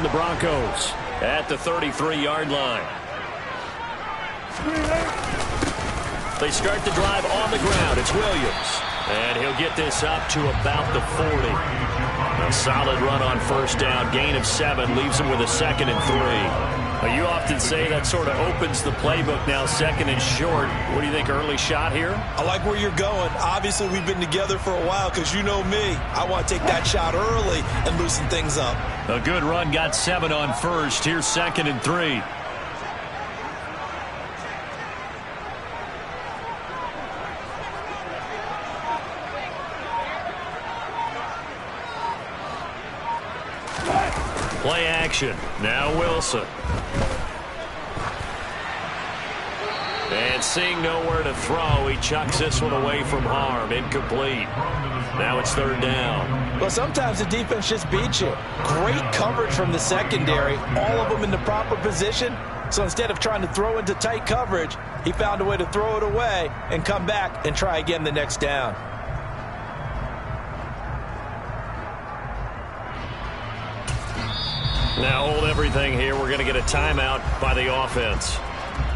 again, the Broncos at the 33-yard line. They start the drive on the ground. It's Williams. And he'll get this up to about the 40. A solid run on first down. Gain of 7 leaves him with a 2nd and 3. You often say that sort of opens the playbook now, 2nd and short. What do you think, early shot here? I like where you're going. Obviously, we've been together for a while because you know me. I want to take that shot early and loosen things up. A good run, got 7 on first. Here's 2nd and 3. Play action. Now Wilson. And seeing nowhere to throw, he chucks this one away from harm. Incomplete. Now it's 3rd down. Well, sometimes the defense just beats you. Great coverage from the secondary. All of them in the proper position. So instead of trying to throw into tight coverage, he found a way to throw it away and come back and try again the next down. Now hold everything here. We're going to get a timeout by the offense.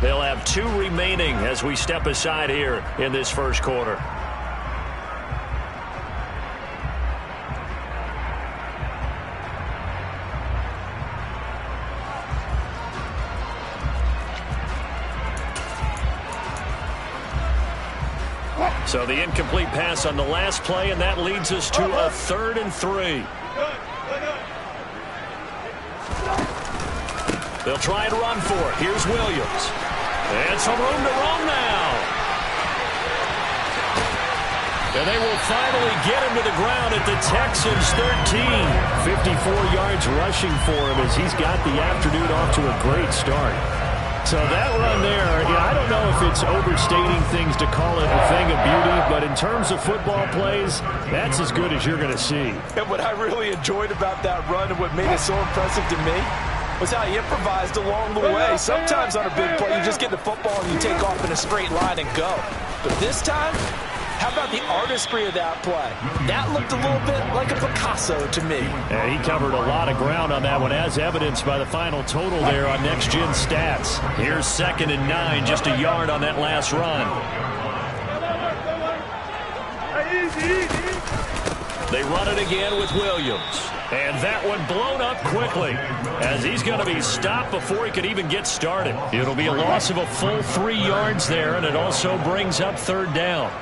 They'll have 2 remaining as we step aside here in this first quarter. So the incomplete pass on the last play, and that leads us to a 3rd and 3. They'll try and run for it. Here's Williams. And some room to roam now. And they will finally get him to the ground at the Texans' 13. 54 yards rushing for him as he's got the afternoon off to a great start. So that run there, I don't know if it's overstating things to call it a thing of beauty, but in terms of football plays, that's as good as you're going to see. And what I really enjoyed about that run and what made it so impressive to me was how he improvised along the way. Sometimes on a big play, you just get the football and you take off in a straight line and go. But this time, how about the artistry of that play? That looked a little bit like a Picasso to me. And he covered a lot of ground on that one, as evidenced by the final total there on Next Gen Stats. Here's 2nd and 9, just a yard on that last run. They run it again with Williams. And that one blown up quickly as he's going to be stopped before he could even get started. It'll be a loss of a full 3 yards there, and it also brings up 3rd down.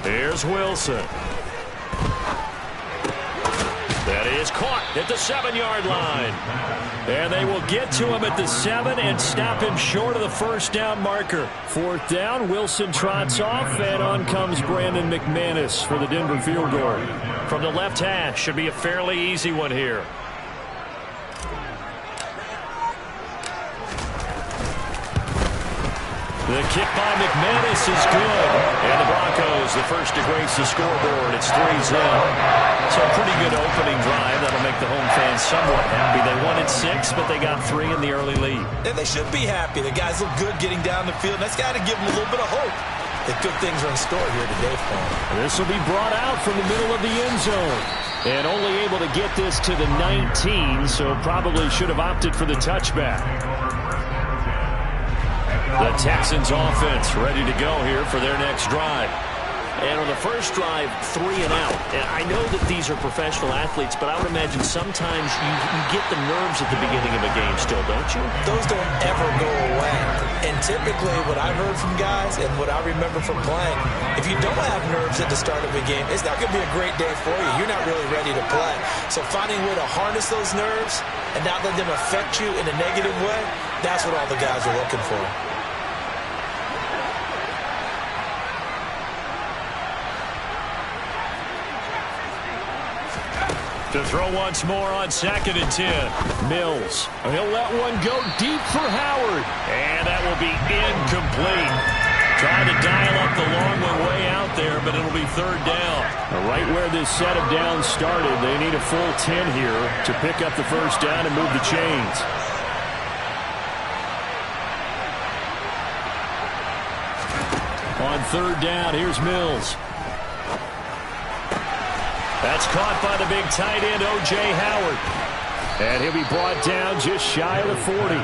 Here's Wilson. That is caught at the 7-yard line. And they will get to him at the 7 and stop him short of the first down marker. 4th down, Wilson trots off, and on comes Brandon McManus for the Denver field goal. From the left hash, should be a fairly easy one here. The kick by McManus is good. And the Broncos, the first to grace the scoreboard. It's 3-0. So a pretty good opening drive. That'll make the home fans somewhat happy. They won at 6, but they got 3 in the early lead. And they should be happy. The guys look good getting down the field. That's got to give them a little bit of hope that good things are in store here today for them. This will be brought out from the middle of the end zone. And only able to get this to the 19, so probably should have opted for the touchback. The Texans offense ready to go here for their next drive. And on the first drive, 3 and out. And I know that these are professional athletes, but I would imagine sometimes you get the nerves at the beginning of a game still, don't you? Those don't ever go away. And typically what I've heard from guys and what I remember from playing, if you don't have nerves at the start of a game, it's not going to be a great day for you. You're not really ready to play. So finding a way to harness those nerves and not let them affect you in a negative way, that's what all the guys are looking for. To throw once more on 2nd and 10. Mills. He'll let one go deep for Howard. And that will be incomplete. Trying to dial up the long one way out there, but it'll be 3rd down. Right where this set of downs started, they need a full 10 here to pick up the first down and move the chains. On 3rd down, here's Mills. That's caught by the big tight end, O.J. Howard. And he'll be brought down just shy of the 40.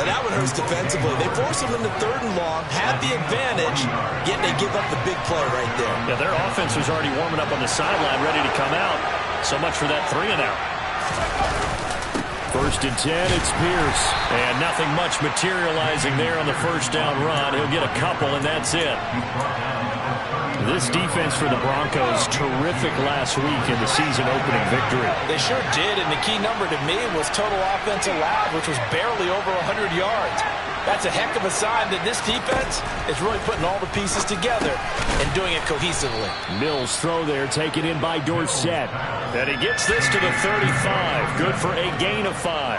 Now that one hurts defensively. They force him into 3rd and long, had the advantage, yet they give up the big play right there. Yeah, their offense was already warming up on the sideline, ready to come out. So much for that 3-and-out. 1st and 10, it's Pierce. And nothing much materializing there on the 1st down run. He'll get a couple, and that's it. This defense for the Broncos, terrific last week in the season-opening victory. They sure did, and the key number to me was total offense allowed, which was barely over 100 yards. That's a heck of a sign that this defense is really putting all the pieces together and doing it cohesively. Mills throw there, taken in by Dorsett. And he gets this to the 35. Good for a gain of 5.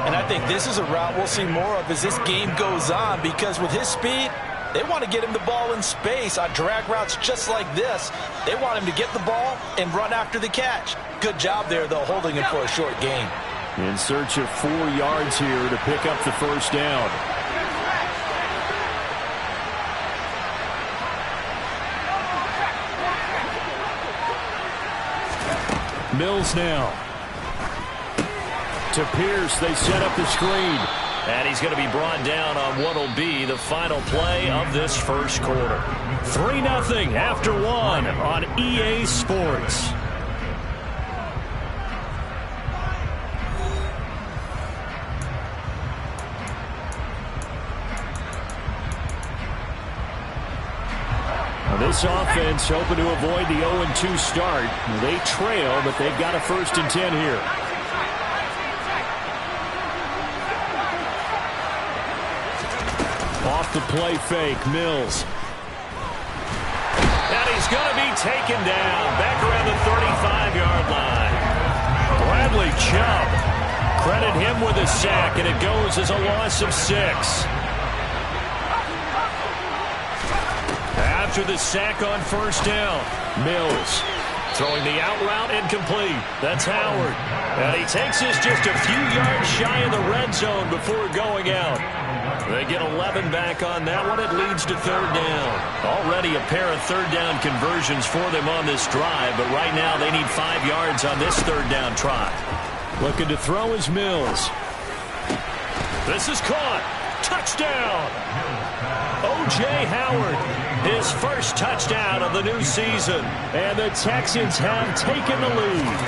And I think this is a route we'll see more of as this game goes on, because with his speed, they want to get him the ball in space on drag routes just like this. They want him to get the ball and run after the catch. Good job there, though, holding him for a short gain. In search of 4 yards here to pick up the 1st down. Mills now. To Pierce, they set up the screen. And he's going to be brought down on what will be the final play of this 1st quarter. 3-0 after 1 on EA Sports. This offense hoping to avoid the 0-2 start. They trail, but they've got a 1st and 10 here. Off the play fake, Mills. And he's going to be taken down back around the 35-yard line. Bradley Chubb. Credit him with a sack, and it goes as a loss of 6. After the sack on 1st down, Mills throwing the out route incomplete. That's Howard. And he takes this just a few yards shy of the red zone before going out. They get 11 back on that one. It leads to 3rd down. Already a pair of 3rd down conversions for them on this drive, but right now they need 5 yards on this 3rd down try. Looking to throw is Mills. This is caught. Touchdown! O.J. Howard, his 1st touchdown of the new season. And the Texans have taken the lead.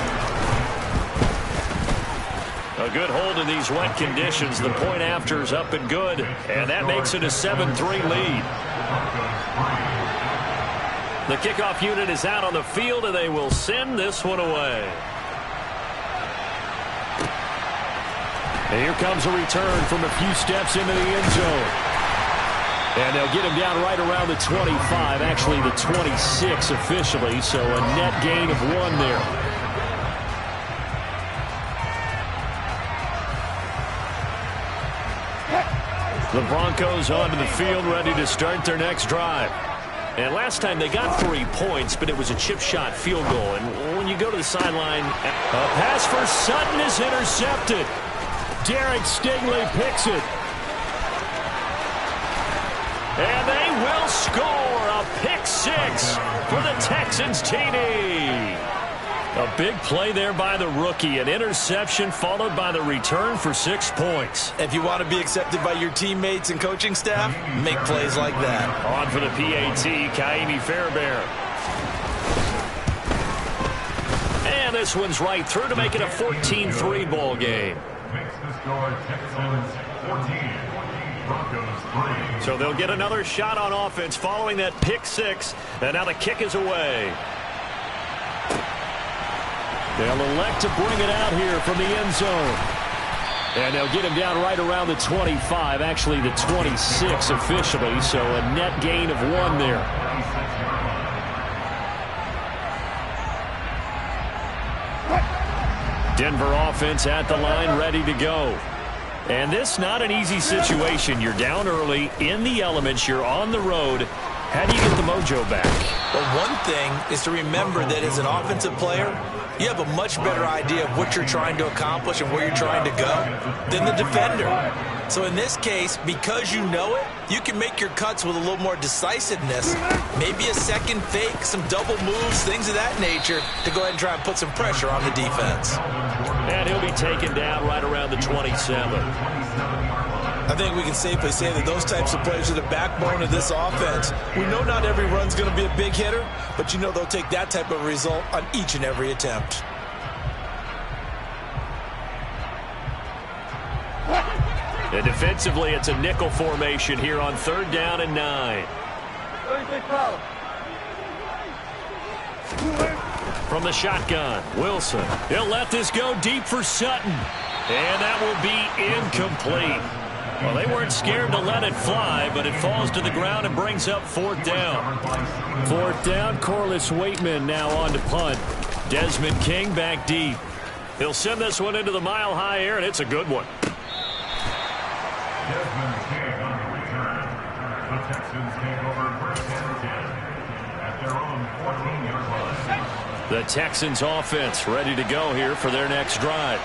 A good hold in these wet conditions. The point after is up and good. And that makes it a 7-3 lead. The kickoff unit is out on the field, and they will send this one away. And here comes a return from a few steps into the end zone. And they'll get him down right around the 25, actually the 26 officially, so a net gain of 1 there. The Broncos onto the field, ready to start their next drive. And last time they got 3 points, but it was a chip shot field goal. And when you go to the sideline, a pass for Sutton is intercepted. Derek Stingley picks it. And they will score a pick 6 for the Texans TD. A big play there by the rookie. An interception followed by the return for 6 points. If you want to be accepted by your teammates and coaching staff, make plays like that. On for the PAT, Kaimi Fairbairn. And this one's right through to make it a 14-3 ball game. Makes the score Texans 14, Broncos 3. So they'll get another shot on offense following that pick 6. And now the kick is away. They'll elect to bring it out here from the end zone. And they'll get him down right around the 25, actually the 26 officially, so a net gain of 1 there. Denver offense at the line, ready to go. And this not an easy situation. You're down early, in the elements, you're on the road. How do you get the mojo back? Well, one thing is to remember that as an offensive player, you have a much better idea of what you're trying to accomplish and where you're trying to go than the defender. So in this case, because you know it, you can make your cuts with a little more decisiveness, maybe a second fake, some double moves, things of that nature, to go ahead and try and put some pressure on the defense. And he'll be taken down right around the 27. I think we can safely say that those types of plays are the backbone of this offense. We know not every run's going to be a big hitter, but you know they'll take that type of result on each and every attempt. And defensively, it's a nickel formation here on 3rd down and 9. From the shotgun, Wilson. He'll let this go deep for Sutton. And that will be incomplete. Well, they weren't scared to let it fly, but it falls to the ground and brings up 4th down. 4th down, Corliss Waitman now on to punt. Desmond King back deep. He'll send this one into the mile-high air, and it's a good one. Desmond King on the return. The Texans take over 1st and 10 at their own 14-yard line. The Texans offense ready to go here for their next drive.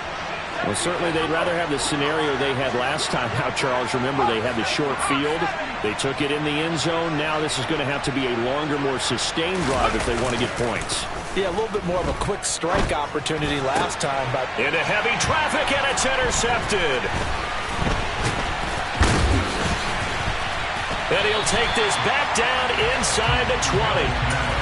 Well, certainly they'd rather have the scenario they had last time out, Charles. Remember, they had the short field. They took it in the end zone. Now this is going to have to be a longer, more sustained drive if they want to get points. Yeah, a little bit more of a quick strike opportunity last time. But into heavy traffic, and it's intercepted. And he'll take this back down inside the 20.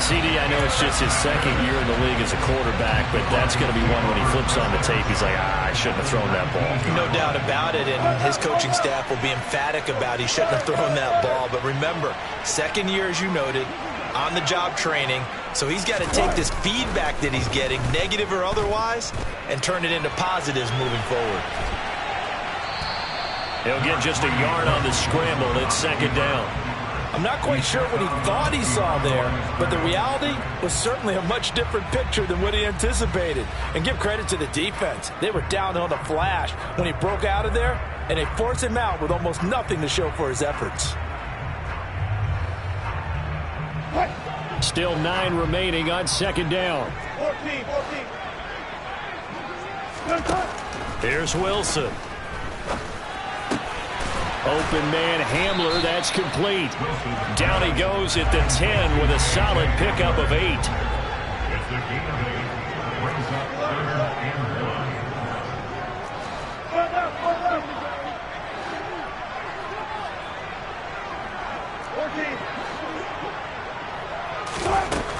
CD, I know it's just his 2nd year in the league as a quarterback, but that's going to be one when he flips on the tape. He's like, I shouldn't have thrown that ball. No doubt about it, and his coaching staff will be emphatic about he shouldn't have thrown that ball. But remember, 2nd year, as you noted, on-the-job training, so he's got to take this feedback that he's getting, negative or otherwise, and turn it into positives moving forward. He'll get just a yard on the scramble. It's 2nd down. I'm not quite sure what he thought he saw there, but the reality was certainly a much different picture than what he anticipated. And give credit to the defense. They were down on the flash when he broke out of there, and they forced him out with almost nothing to show for his efforts. Still 9 remaining on 2nd down. 14. Here's Wilson. Open man Hamler, that's complete. Down he goes at the 10 with a solid pickup of 8. It's the gain of 8. Brings up 3rd and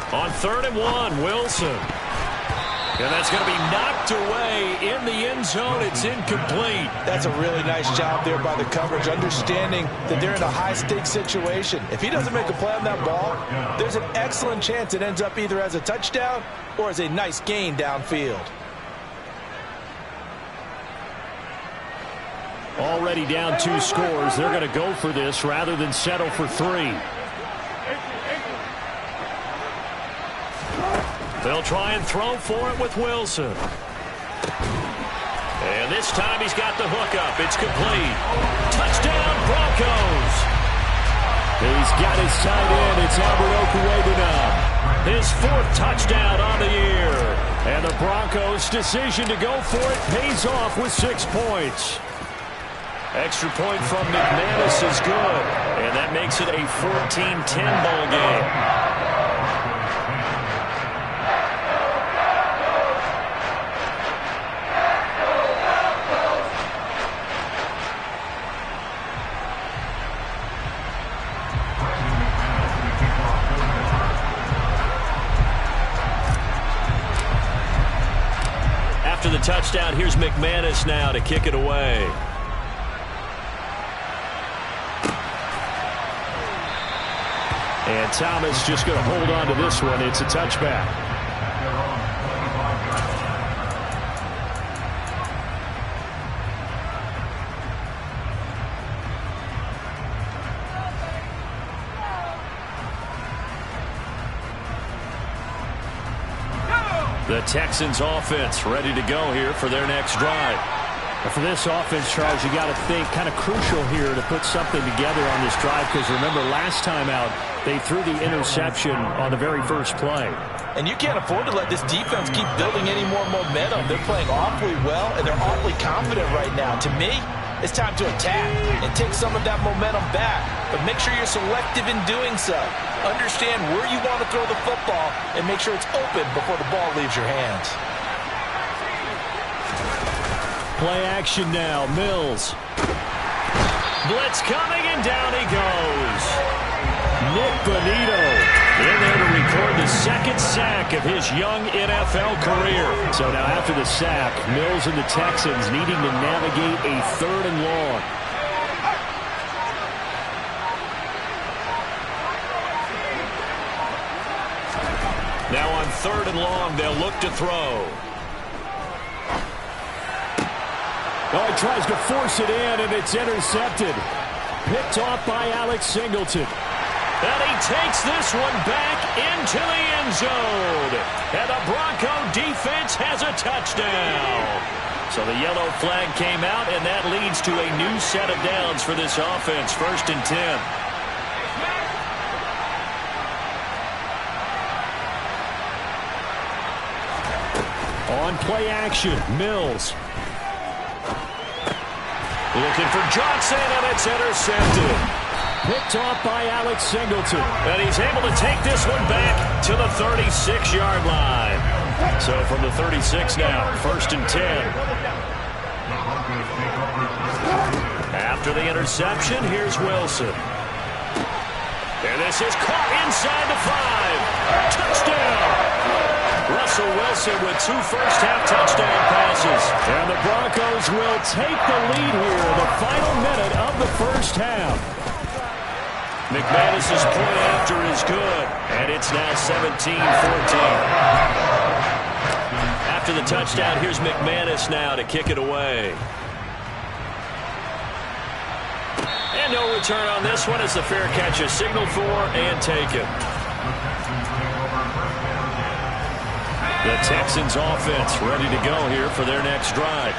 1. On 3rd and 1, Wilson. And that's going to be knocked away in the end zone. It's incomplete. That's a really nice job there by the coverage, understanding that they're in a high-stakes situation. If he doesn't make a play on that ball, there's an excellent chance it ends up either as a touchdown or as a nice gain downfield. Already down 2 scores. They're going to go for this rather than settle for 3. They'll try and throw for it with Wilson. And this time he's got the hookup. It's complete. Touchdown, Broncos. He's got his tight end. It's Albert Okwuegbunam. His 4th touchdown on the year. And the Broncos' decision to go for it pays off with 6 points. Extra point from McManus is good. And that makes it a 14-10 ball game. After the touchdown, here's McManus now to kick it away. And Thomas just going to hold on to this one. It's a touchback. The Texans offense ready to go here for their next drive. And for this offense, Charles, you got to think kind of crucial here to put something together on this drive, because remember last time out they threw the interception on the very first play. And you can't afford to let this defense keep building any more momentum. They're playing awfully well, and they're awfully confident right now. To me, it's time to attack and take some of that momentum back. But make sure you're selective in doing so. Understand where you want to throw the football and make sure it's open before the ball leaves your hands. Play action now. Mills. Blitz coming, and down he goes. Nick Bonito in there to record the second sack of his young NFL career. So now after the sack, Mills and the Texans needing to navigate a 3rd and long. Now on 3rd and long, they'll look to throw. Oh, he tries to force it in, and it's intercepted. Picked off by Alex Singleton. And he takes this one back into the end zone. And the Bronco defense has a touchdown. So the yellow flag came out, and that leads to a new set of downs for this offense. 1st and 10. On play action, Mills. Looking for Johnson, and it's intercepted. Picked off by Alex Singleton. And he's able to take this one back to the 36-yard line. So from the 36 now, 1st and 10. After the interception, here's Wilson. And this is caught inside the 5. Touchdown! Russell Wilson with 2 first-half touchdown passes. And the Broncos will take the lead here in the final minute of the first half. McManus's point after is good, and it's now 17-14. After the touchdown, here's McManus now to kick it away. And no return on this one as the fair catch is signaled for and taken. The Texans offense ready to go here for their next drive.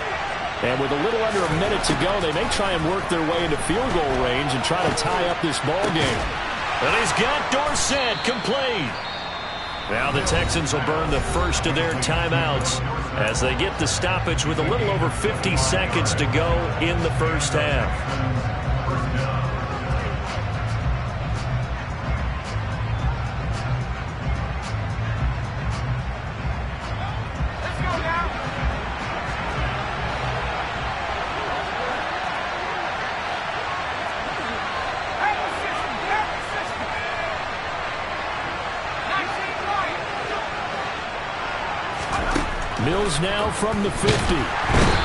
And with a little under a minute to go, they may try and work their way into field goal range and try to tie up this ball game. And he's got Dorsett complete. Now the Texans will burn the first of their timeouts as they get the stoppage with a little over 50 seconds to go in the first half. Mills now from the 50.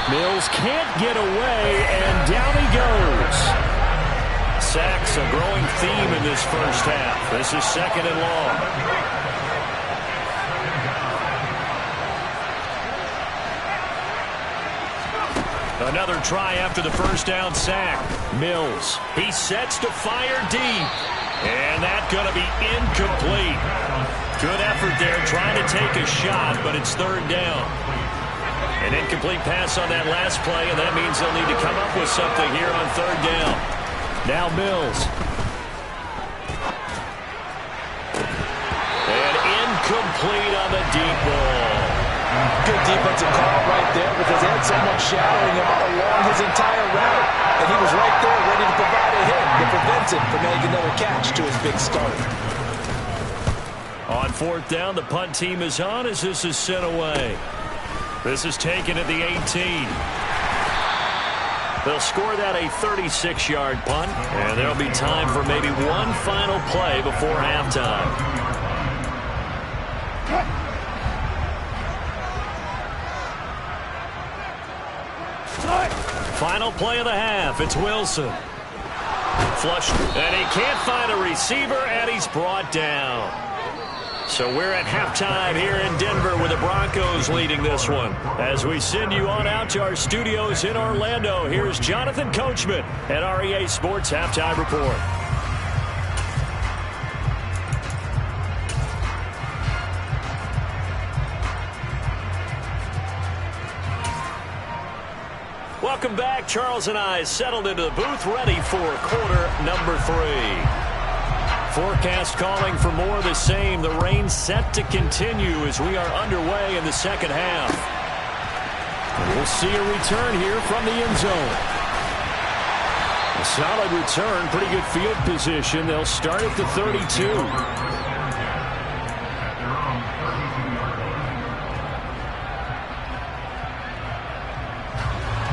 Mills can't get away, and down he goes. Sacks a growing theme in this first half. This is 2nd and long. Another try after the first down sack. Mills, he sets to fire deep. And that's going to be incomplete. Good effort there trying to take a shot, but it's 3rd down. An incomplete pass on that last play, and that means they'll need to come up with something here on 3rd down. Now Mills. And incomplete on the deep ball. Good defensive call right there because he had someone shadowing him along his entire route. And he was right there ready to provide a hit that prevents him from making another catch to his big start. On 4th down, the punt team is on as this is sent away. This is taken at the 18. They'll score that a 36-yard punt, and there'll be time for maybe one final play before halftime. Final play of the half. It's Wilson. Flushed, and he can't find a receiver, and he's brought down. So we're at halftime here in Denver with the Broncos leading this one. As we send you on out to our studios in Orlando, here's Jonathan Coachman at REA Sports Halftime Report. Welcome back. Charles and I settled into the booth ready for quarter number 3. forecast calling for more of the same. The rain set to continue as we are underway in the second half. We'll see a return here from the end zone. A solid return, pretty good field position. They'll start at the 32.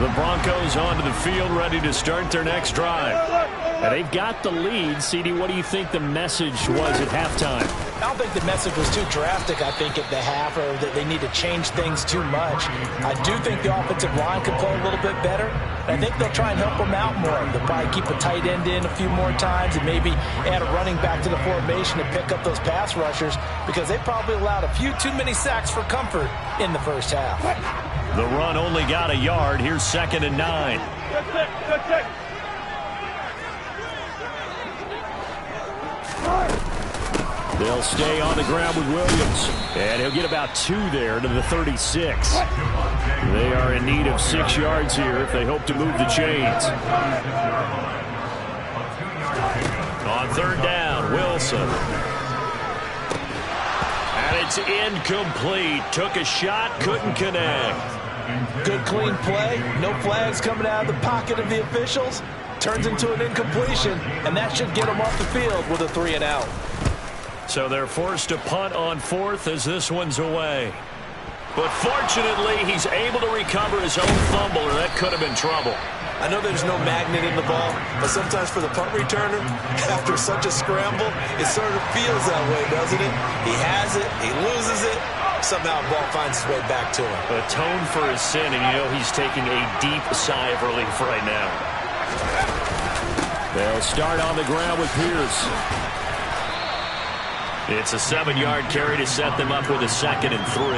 The Broncos onto the field, ready to start their next drive. And they've got the lead. CD, what do you think the message was at halftime? I don't think the message was too drastic, I think, at the half, or that they need to change things too much. I do think the offensive line could play a little bit better. I think they'll try and help them out more. They'll probably keep a tight end in a few more times and maybe add a running back to the formation to pick up those pass rushers, because they probably allowed a few too many sacks for comfort in the first half. The run only got a yard. Here's 2nd and 9. They'll stay on the ground with Williams. And he'll get about 2 there to the 36. They are in need of 6 yards here if they hope to move the chains. On 3rd down, Wilson. And it's incomplete. Took a shot, couldn't connect. Good clean play. No flags coming out of the pocket of the officials. Turns into an incompletion, and that should get them off the field with a 3 and out. So they're forced to punt on 4th as this one's away. But fortunately, he's able to recover his own fumble, or that could have been trouble. I know there's no magnet in the ball, but sometimes for the punt returner, after such a scramble, it sort of feels that way, doesn't it? He has it, he loses it, somehow the ball finds its way back to him. Atone for his sin, and you know he's taking a deep sigh of relief right now. They'll start on the ground with Pierce. It's a 7-yard carry to set them up with a 2nd and 3.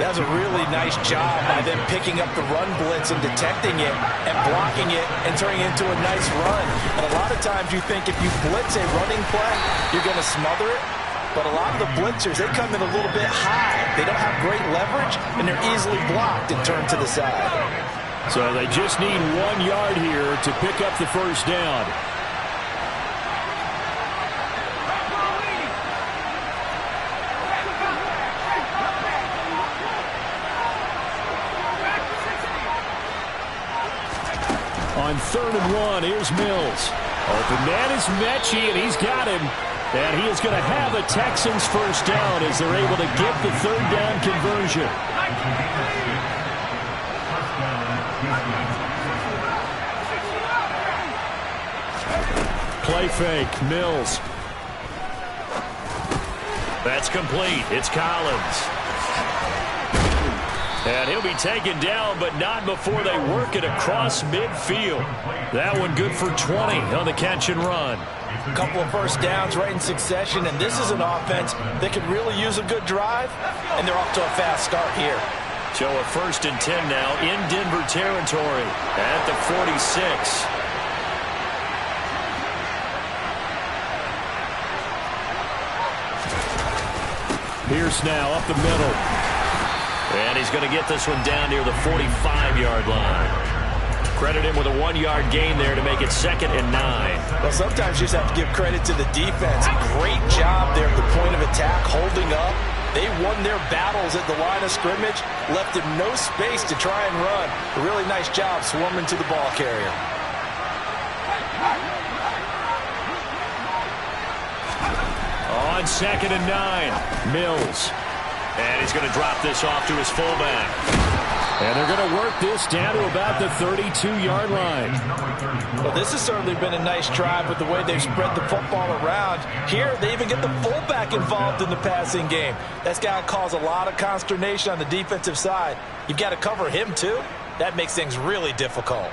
That's a really nice job by them picking up the run blitz and detecting it and blocking it and turning it into a nice run. And a lot of times you think if you blitz a running play, you're going to smother it. But a lot of the blitzers, they come in a little bit high. They don't have great leverage, and they're easily blocked and turned to the side. So they just need 1 yard here to pick up the first down. On 3rd and 1, here's Mills. Open man is Mechie, and he's got him. And he is going to have a Texans first down as they're able to get the 3rd down conversion. Play fake, Mills. That's complete. It's Collins. And he'll be taken down, but not before they work it across midfield. That one good for 20 on the catch and run. A couple of first downs right in succession, and this is an offense that could really use a good drive, and they're off to a fast start here. So a 1st and 10 now in Denver territory at the 46. Pierce now up the middle. And he's going to get this one down near the 45-yard line. Credit him with a 1-yard gain there to make it 2nd and 9. Well, sometimes you just have to give credit to the defense. Great job there at the point of attack, holding up. They won their battles at the line of scrimmage, left him no space to try and run. A really nice job swarming to the ball carrier. On 2nd and 9, Mills. And he's going to drop this off to his fullback. And they're going to work this down to about the 32-yard line. Well, this has certainly been a nice drive with the way they've spread the football around. Here, they even get the fullback involved in the passing game. That's got to cause a lot of consternation on the defensive side. You've got to cover him, too. That makes things really difficult.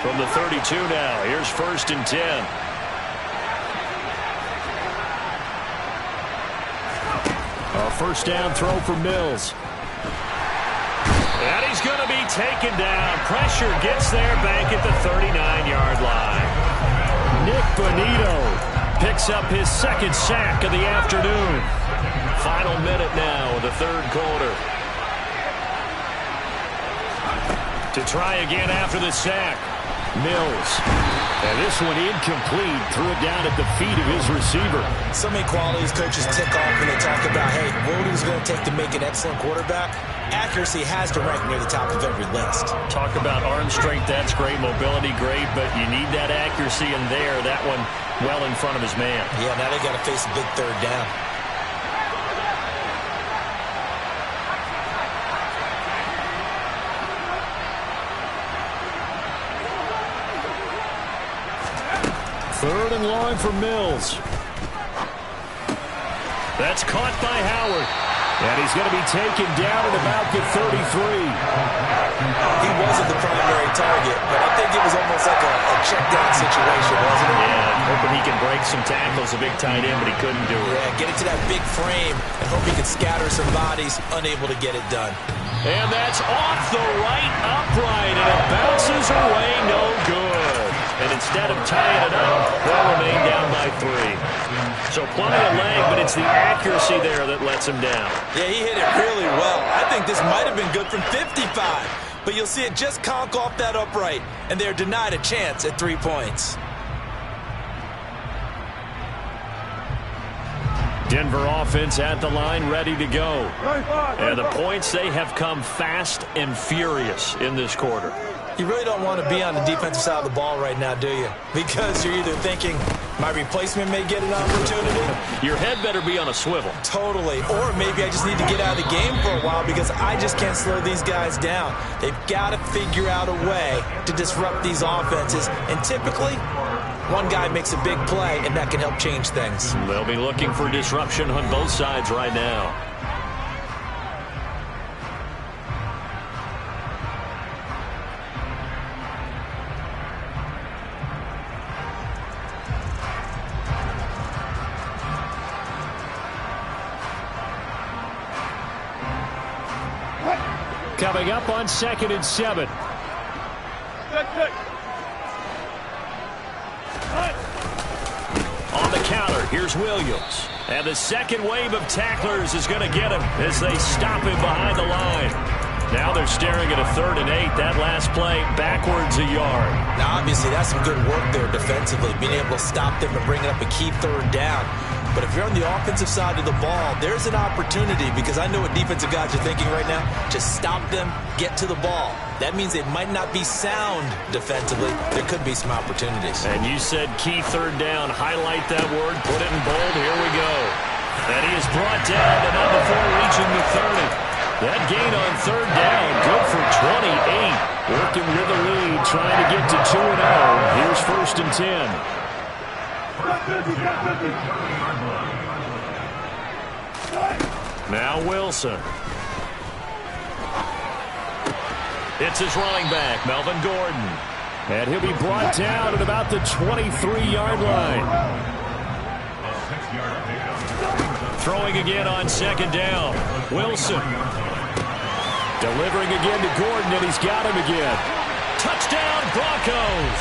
From the 32 now, here's 1st and 10. A first down throw for Mills. And he's going to be taken down. Pressure gets there back at the 39-yard line. Nick Bonito picks up his 2nd sack of the afternoon. Final minute now of the 3rd quarter. To try again after the sack. Mills. And this one incomplete. Threw it down at the feet of his receiver. So many qualities coaches tick off when they talk about, hey, what is it going to take to make an excellent quarterback? Accuracy has to rank near the top of every list. Talk about arm strength, that's great. Mobility, great. But you need that accuracy in there. That one well in front of his man. Yeah, now they got to face a big third down. Third and long for Mills. That's caught by Howard. And he's going to be taken down at about the 33. He wasn't the primary target, but I think it was almost like a check-down situation, wasn't it? Yeah, hoping he can break some tackles, a big tight end, but he couldn't do it. Yeah, get it to that big frame and hope he could scatter some bodies, unable to get it done. And that's off the right upright, and it bounces away, no good. And instead of tying it up, they'll remain down by 3. So plenty of leg, but it's the accuracy there that lets him down. Yeah, he hit it really well. I think this might have been good from 55. But you'll see it just conk off that upright, and they're denied a chance at 3 points. Denver offense at the line, ready to go. And the points, they have come fast and furious in this quarter. You really don't want to be on the defensive side of the ball right now, do you? Because you're either thinking, my replacement may get an opportunity. Your head better be on a swivel. Totally. Or maybe I just need to get out of the game for a while because I just can't slow these guys down. They've got to figure out a way to disrupt these offenses. And typically, one guy makes a big play, and that can help change things. They'll be looking for disruption on both sides right now. Coming up on 2nd and 7. On the counter, here's Williams. And the second wave of tacklers is going to get him as they stop him behind the line. Now they're staring at a 3rd and 8. That last play, backwards a yard. Now, obviously, that's some good work there defensively, being able to stop them and bring up a key 3rd down. But if you're on the offensive side of the ball, there's an opportunity because I know what defensive guys are thinking right now. Just stop them, get to the ball. That means they might not be sound defensively. There could be some opportunities. And you said key 3rd down. Highlight that word. Put it in bold. Here we go. And he is brought down, but not before reaching the 30. That gain on 3rd down, good for 28. Working with a lead, trying to get to 2-0. Here's 1st and 10. Now Wilson. It's his running back, Melvin Gordon. And he'll be brought down at about the 23-yard line. Throwing again on 2nd down. Wilson. Delivering again to Gordon, and he's got him again. Touchdown, Broncos.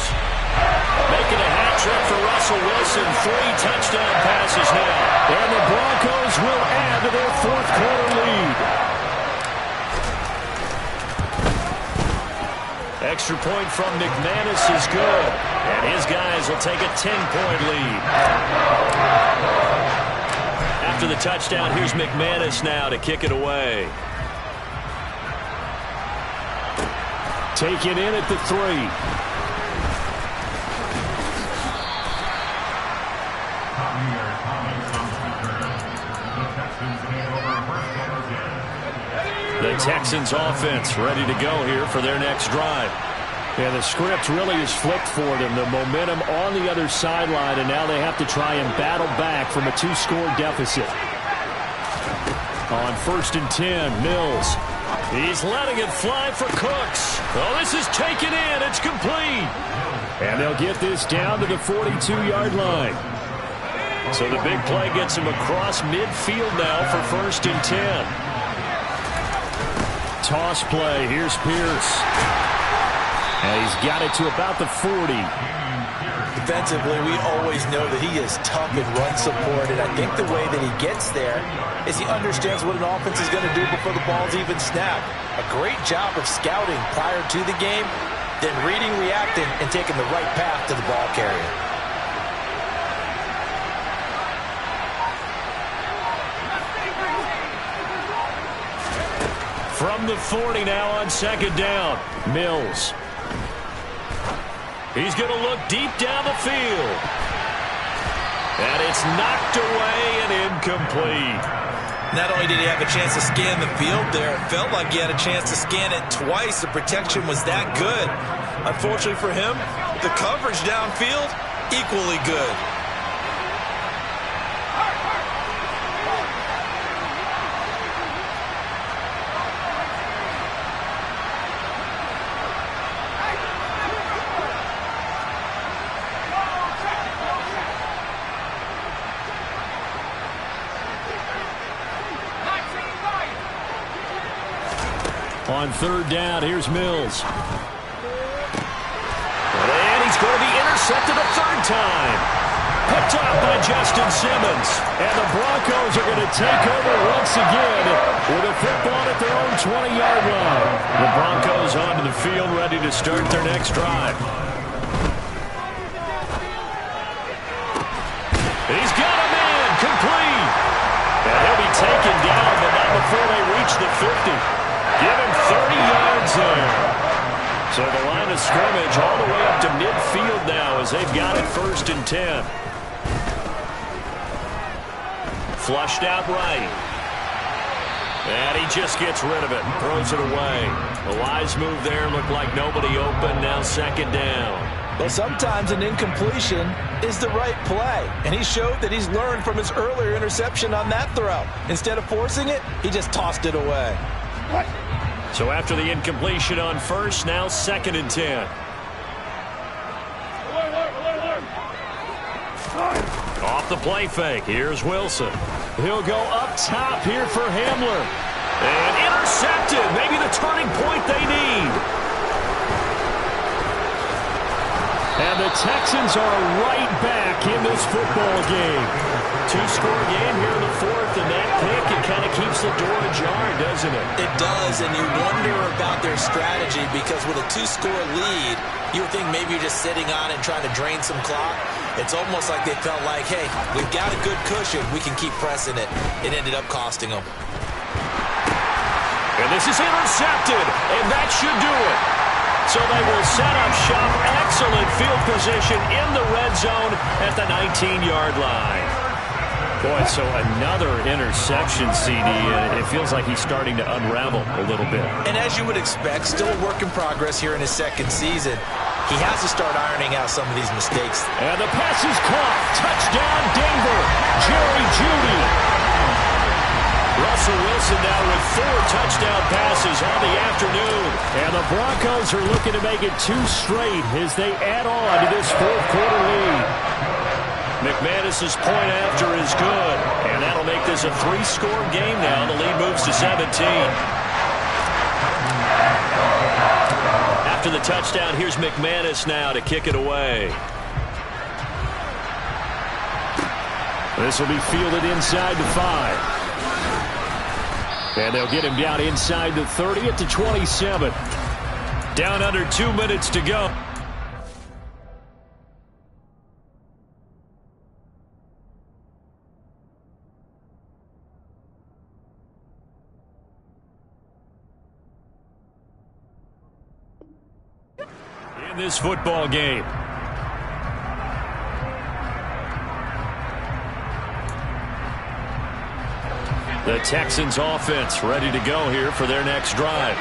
Making a hat trick for Russell Wilson. 3 touchdown passes now. And the Broncos will add to their 4th quarter lead. Extra point from McManus is good. And his guys will take a 10-point lead. After the touchdown, here's McManus now to kick it away. Taken in at the 3. The Texans offense ready to go here for their next drive. And the script really is flipped for them. The momentum on the other sideline, and now they have to try and battle back from a 2-score deficit. On 1st and 10, Mills. He's letting it fly for Cooks. Oh, this is taken in. It's complete. And they'll get this down to the 42-yard line. So the big play gets him across midfield now for 1st and 10. Toss play. Here's Pierce. And he's got it to about the 40. defensively, we always know that he is tough in run support, and I think the way that he gets there is he understands what an offense is going to do before the ball's even snapped. A great job of scouting prior to the game, then reading, reacting, and taking the right path to the ball carrier. From the 40 now on second down, Mills. He's going to look deep down the field. And it's knocked away and incomplete. Not only did he have a chance to scan the field there, it felt like he had a chance to scan it twice. The protection was that good. Unfortunately for him, the coverage downfield, equally good. On third down, here's Mills. And he's going to be intercepted a third time. Picked off by Justin Simmons. And the Broncos are going to take over once again with a football at their own 20-yard line. The Broncos onto the field ready to start their next drive. He's got a man complete. And he'll be taken down, but not before they reach the 50. Give him 30 yards there. So the line of scrimmage all the way up to midfield now as they've got it 1st and 10. Flushed out right. And he just gets rid of it and throws it away. A wise move there. Looked like nobody open. Now 2nd down. Well, sometimes an incompletion is the right play. And he showed that he's learned from his earlier interception on that throw. Instead of forcing it, he just tossed it away. So after the incompletion on 1st, now 2nd and 10. Off the play fake. Here's Wilson. He'll go up top here for Hamler. And intercepted. Maybe the turning point they need. And the Texans are right back in this football game. 2-score game here in the 4th, and that pick, it kind of keeps the door ajar, doesn't it? It does, and you wonder about their strategy because with a 2-score lead, you would think maybe you're just sitting on it and trying to drain some clock. It's almost like they felt like, hey, we've got a good cushion. We can keep pressing it. It ended up costing them. And this is intercepted, and that should do it. So they will set up shop. Excellent field position in the red zone at the 19-yard line. Boy, so another interception, CD, and it feels like he's starting to unravel a little bit. And as you would expect, still a work in progress here in his 2nd season. He has to start ironing out some of these mistakes. And the pass is caught. Touchdown, Denver. Jerry Jeudy. Russell Wilson now with 4 touchdown passes on the afternoon. And the Broncos are looking to make it 2 straight as they add on to this 4th quarter lead. McManus's point after is good. And that'll make this a 3-score game now. The lead moves to 17. After the touchdown, here's McManus now to kick it away. This will be fielded inside the 5. And they'll get him down inside the 30 at the 27. Down under 2 minutes to go. In this football game. The Texans offense ready to go here for their next drive.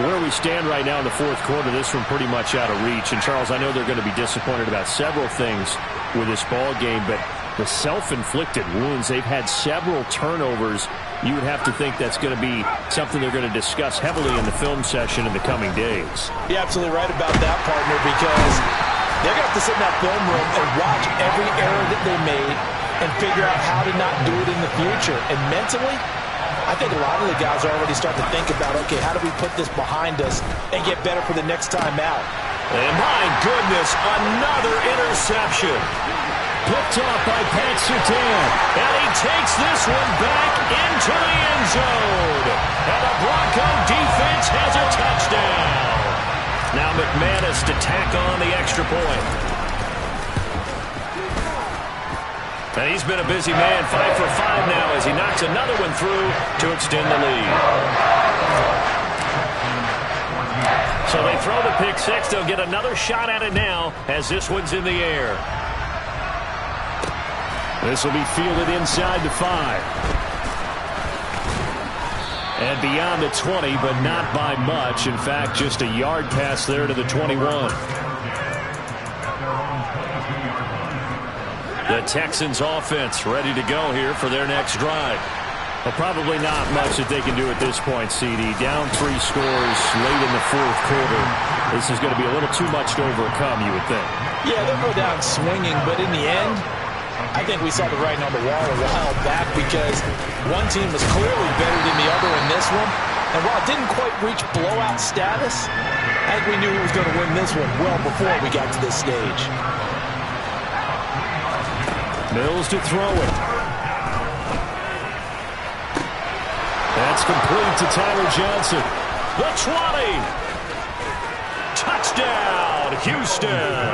Where we stand right now in the 4th quarter, this one pretty much out of reach. And, Charles, I know they're going to be disappointed about several things with this ball game, but the self-inflicted wounds, they've had several turnovers. You would have to think that's going to be something they're going to discuss heavily in the film session in the coming days. You're absolutely right about that, partner, because they're going to have to sit in that film room and watch every error that they made and figure out how to not do it in the future. And mentally, I think a lot of the guys are already starting to think about, okay, how do we put this behind us and get better for the next time out? And my goodness, another interception. Picked off by Pat Surtain. And he takes this one back into the end zone. And the Bronco defense has a touchdown. Now McManus to tack on the extra point. And he's been a busy man, 5 for 5 now as he knocks another one through to extend the lead. So they throw the pick six. They'll get another shot at it now as this one's in the air. This will be fielded inside the 5. And beyond the 20, but not by much. In fact, just a yard pass there to the 21. The Texans offense ready to go here for their next drive. Well, probably not much that they can do at this point, CD. Down 3 scores late in the 4th quarter. This is going to be a little too much to overcome, you would think. Yeah, they'll go down swinging, but in the end, I think we saw the writing on the wall a while back because one team was clearly better than the other in this one. And while it didn't quite reach blowout status, I think we knew who was going to win this one well before we got to this stage. Mills to throw it. That's complete to Tyler Johnson. The 20. Touchdown, Houston.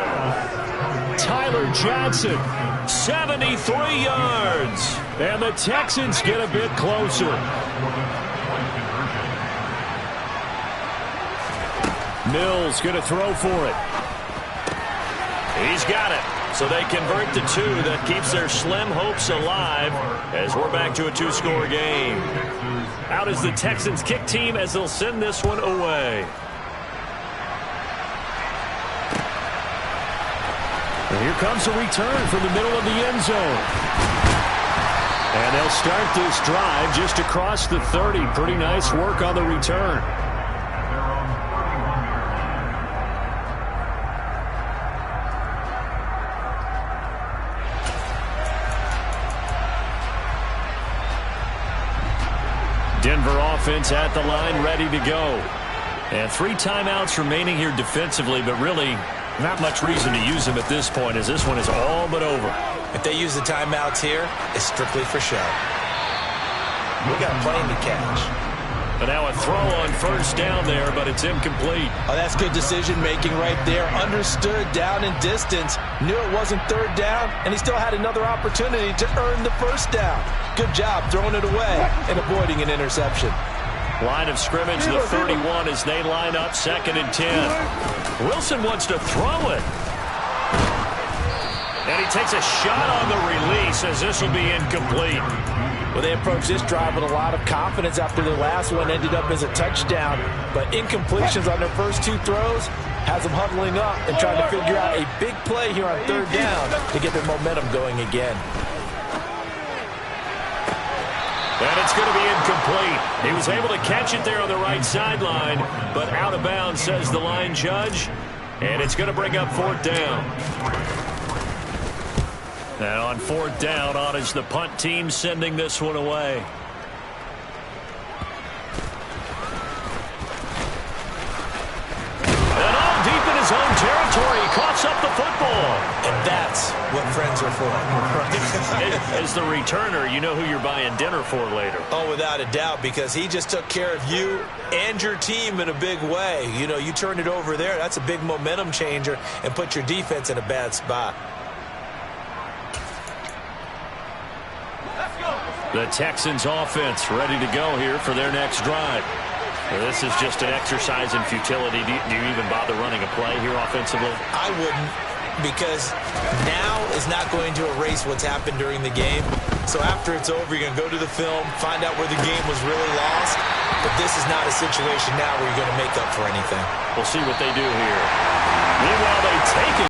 Tyler Johnson, 73 yards. And the Texans get a bit closer. Mills going to throw for it. He's got it. So they convert the 2. That keeps their slim hopes alive as we're back to a 2-score game. Out is the Texans kick team as they'll send this one away. And here comes a return from the middle of the end zone. And they'll start this drive just across the 30. Pretty nice work on the return. Denver offense at the line, ready to go. And 3 timeouts remaining here defensively, but really not much reason to use them at this point as this one is all but over. If they use the timeouts here, it's strictly for show. We got a plane to catch. But now a throw on first down there, but it's incomplete. Oh, that's good decision-making right there. Understood down and distance. Knew it wasn't 3rd down, and he still had another opportunity to earn the first down. Good job throwing it away and avoiding an interception. Line of scrimmage, the 31 as they line up 2nd and 10. Wilson wants to throw it. And he takes a shot on the release as this will be incomplete. Well, they approached this drive with a lot of confidence after their last one ended up as a touchdown. But incompletions on their first 2 throws has them huddling up and trying to figure out a big play here on 3rd down to get their momentum going again. And it's going to be incomplete. He was able to catch it there on the right sideline, but out of bounds, says the line judge. And it's going to bring up 4th down. And on 4th down, on is the punt team sending this one away. And all deep in his own territory, he coughs up the football. And that's what friends are for. As the returner, you know who you're buying dinner for later. Oh, without a doubt, because he just took care of you and your team in a big way. You know, you turn it over there, that's a big momentum changer and put your defense in a bad spot. The Texans offense ready to go here for their next drive. This is just an exercise in futility. Do you even bother running a play here offensively? I wouldn't, because now is not going to erase what's happened during the game. So after it's over, you're going to go to the film, find out where the game was really lost. But this is not a situation now where you're going to make up for anything. We'll see what they do here. Meanwhile, they take it.